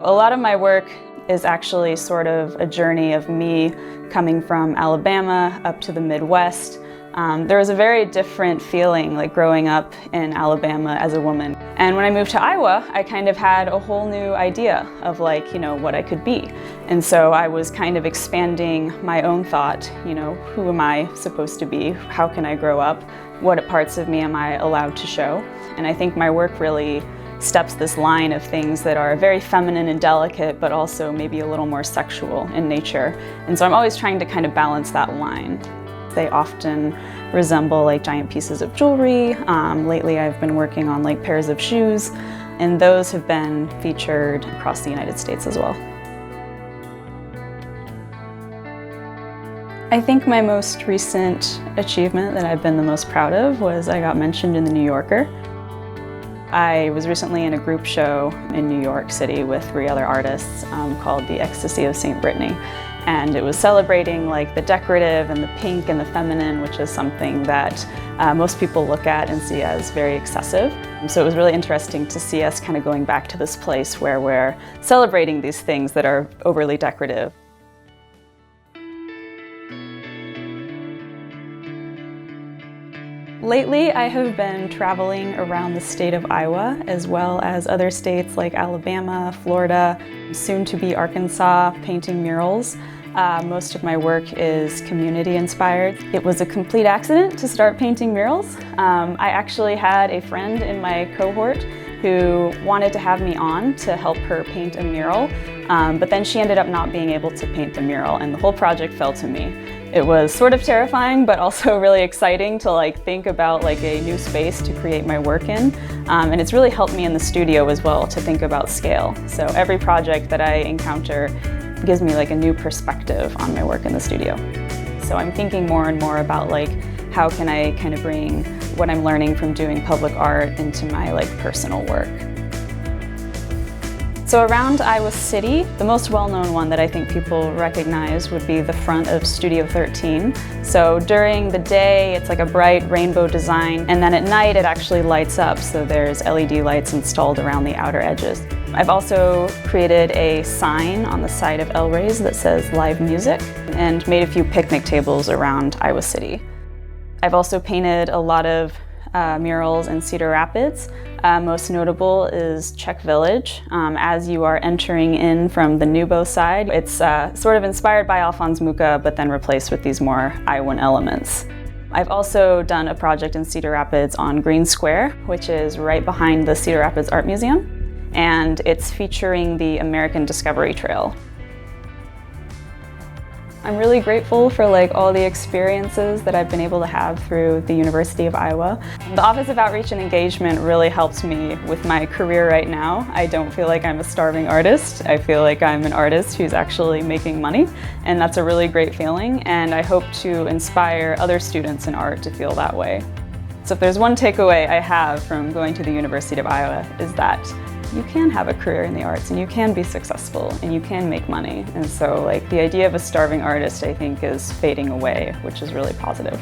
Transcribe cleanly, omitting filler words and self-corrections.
A lot of my work is actually sort of a journey of me coming from Alabama up to the Midwest. There was a very different feeling like growing up in Alabama as a woman. And when I moved to Iowa, I kind of had a whole new idea of like, what I could be. And so I was kind of expanding my own thought, who am I supposed to be? How can I grow up? What parts of me am I allowed to show? And I think my work really steps this line of things that are very feminine and delicate, but also maybe a little more sexual in nature. And so I'm always trying to kind of balance that line. They often resemble like giant pieces of jewelry. Lately I've been working on like pairs of shoes, and those have been featured across the United States as well. I think my most recent achievement that I've been the most proud of was I got mentioned in the New Yorker. I was recently in a group show in New York City with 3 other artists called The Ecstasy of St. Brittany. And it was celebrating like the decorative and the pink and the feminine, which is something that most people look at and see as very excessive. So it was really interesting to see us kind of going back to this place where we're celebrating these things that are overly decorative. Lately, I have been traveling around the state of Iowa, as well as other states like Alabama, Florida, soon to be Arkansas, painting murals. Most of my work is community inspired. It was a complete accident to start painting murals. I actually had a friend in my cohort who wanted to have me on to help her paint a mural, but then she ended up not being able to paint the mural, and the whole project fell to me. It was sort of terrifying, but also really exciting to think about a new space to create my work in. And it's really helped me in the studio as well to think about scale. So every project that I encounter gives me a new perspective on my work in the studio. So I'm thinking more and more about how can I kind of bring what I'm learning from doing public art into my personal work. So around Iowa City, the most well-known one that I think people recognize would be the front of Studio 13. So during the day, it's a bright rainbow design, and then at night it actually lights up, so there's LED lights installed around the outer edges. I've also created a sign on the side of L-Rays that says live music, and made a few picnic tables around Iowa City. I've also painted a lot of murals in Cedar Rapids. Most notable is Czech Village. As you are entering in from the Nubo side, it's sort of inspired by Alphonse Mucha, but then replaced with these more Iowan elements. I've also done a project in Cedar Rapids on Green Square, which is right behind the Cedar Rapids Art Museum, and it's featuring the American Discovery Trail. I'm really grateful for all the experiences that I've been able to have through the University of Iowa. The Office of Outreach and Engagement really helped me with my career right now. I don't feel like I'm a starving artist. I feel like I'm an artist who's actually making money, and that's a really great feeling, and I hope to inspire other students in art to feel that way. So if there's one takeaway I have from going to the University of Iowa, is that you can have a career in the arts and you can be successful and you can make money. And so the idea of a starving artist, I think, is fading away, which is really positive.